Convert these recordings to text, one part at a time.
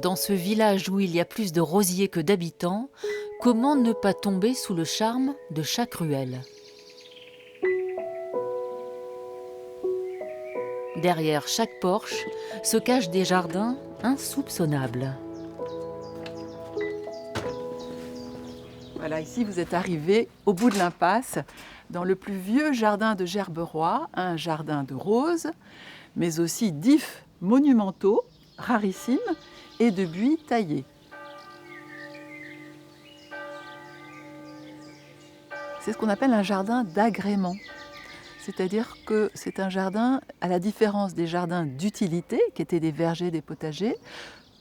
Dans ce village où il y a plus de rosiers que d'habitants, comment ne pas tomber sous le charme de chaque ruelle? Derrière chaque porche se cachent des jardins insoupçonnables. Voilà, ici vous êtes arrivé au bout de l'impasse, dans le plus vieux jardin de Gerberoy, un jardin de roses, mais aussi d'ifs monumentaux, rarissimes, et de buis taillés. C'est ce qu'on appelle un jardin d'agrément. C'est-à-dire que c'est un jardin, à la différence des jardins d'utilité, qui étaient des vergers, des potagers,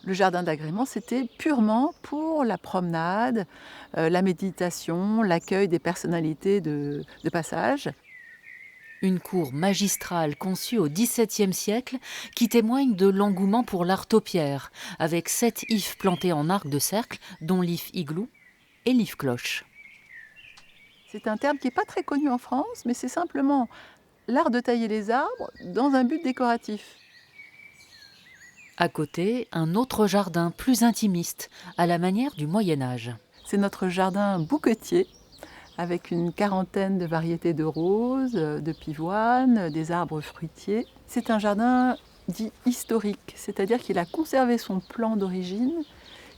le jardin d'agrément, c'était purement pour la promenade, la méditation, l'accueil des personnalités de passage. Une cour magistrale conçue au XVIIe siècle qui témoigne de l'engouement pour l'art taupière, avec 7 ifs plantés en arc de cercle, dont l'if igloo et l'if cloche. C'est un terme qui n'est pas très connu en France, mais c'est simplement l'art de tailler les arbres dans un but décoratif. À côté, un autre jardin plus intimiste, à la manière du Moyen-Âge. C'est notre jardin bouquetier, avec une quarantaine de variétés de roses, de pivoines, des arbres fruitiers. C'est un jardin dit historique, c'est-à-dire qu'il a conservé son plan d'origine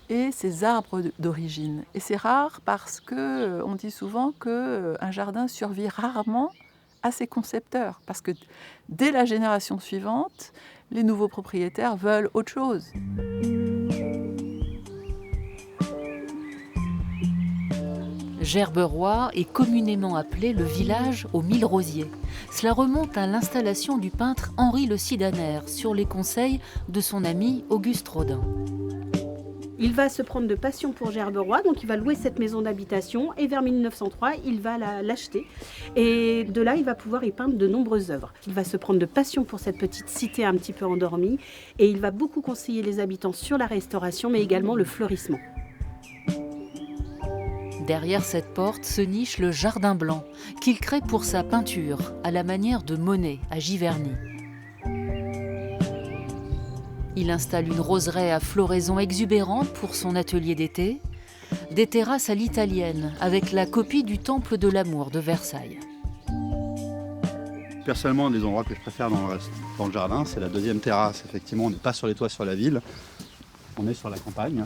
et ses arbres d'origine. Et c'est rare parce qu'on dit souvent qu'un jardin survit rarement à ses concepteurs, parce que dès la génération suivante, les nouveaux propriétaires veulent autre chose. Gerberoy est communément appelé le village aux 1000 rosiers. Cela remonte à l'installation du peintre Henri Le Sidaner sur les conseils de son ami Auguste Rodin. Il va se prendre de passion pour Gerberoy, donc il va louer cette maison d'habitation et vers 1903, il va l'acheter. Et de là, il va pouvoir y peindre de nombreuses œuvres. Il va se prendre de passion pour cette petite cité un petit peu endormie et il va beaucoup conseiller les habitants sur la restauration, mais également le fleurissement. Derrière cette porte se niche le jardin blanc, qu'il crée pour sa peinture, à la manière de Monet à Giverny. Il installe une roseraie à floraison exubérante pour son atelier d'été, des terrasses à l'italienne, avec la copie du Temple de l'amour de Versailles. Personnellement, un des endroits que je préfère dans le jardin, c'est la deuxième terrasse. Effectivement, on n'est pas sur les toits sur la ville, on est sur la campagne.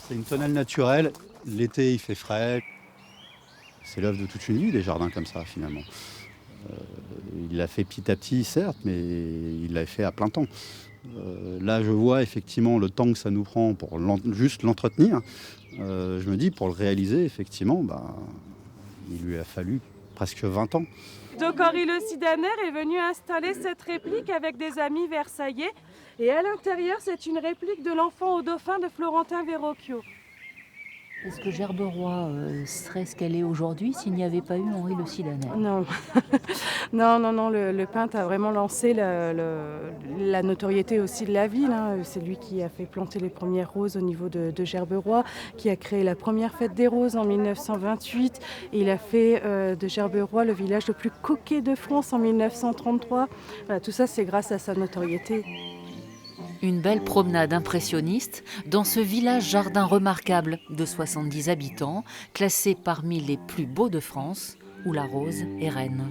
C'est une tonnelle naturelle. L'été, il fait frais. C'est l'œuvre de toute une vie, les jardins comme ça, finalement. Il l'a fait petit à petit, certes, mais il l'a fait à plein temps. Là, je vois effectivement le temps que ça nous prend pour juste l'entretenir. Je me dis, pour le réaliser, effectivement, il lui a fallu presque 20 ans. Donc Henri Le Sidaner est venu installer cette réplique avec des amis versaillais. Et à l'intérieur, c'est une réplique de l'enfant au dauphin de Florentin Verrocchio. Est-ce que Gerberoy serait ce qu'elle est aujourd'hui s'il n'y avait pas eu Henri Le Sidaner? Non, non, le peintre a vraiment lancé la notoriété aussi de la ville. Hein. C'est lui qui a fait planter les premières roses au niveau de Gerberoy, qui a créé la première fête des roses en 1928. Et il a fait de Gerberoy le village le plus coquet de France en 1933. Voilà, tout ça, c'est grâce à sa notoriété. Une belle promenade impressionniste dans ce village-jardin remarquable de 70 habitants, classé parmi les plus beaux de France, où la rose est reine.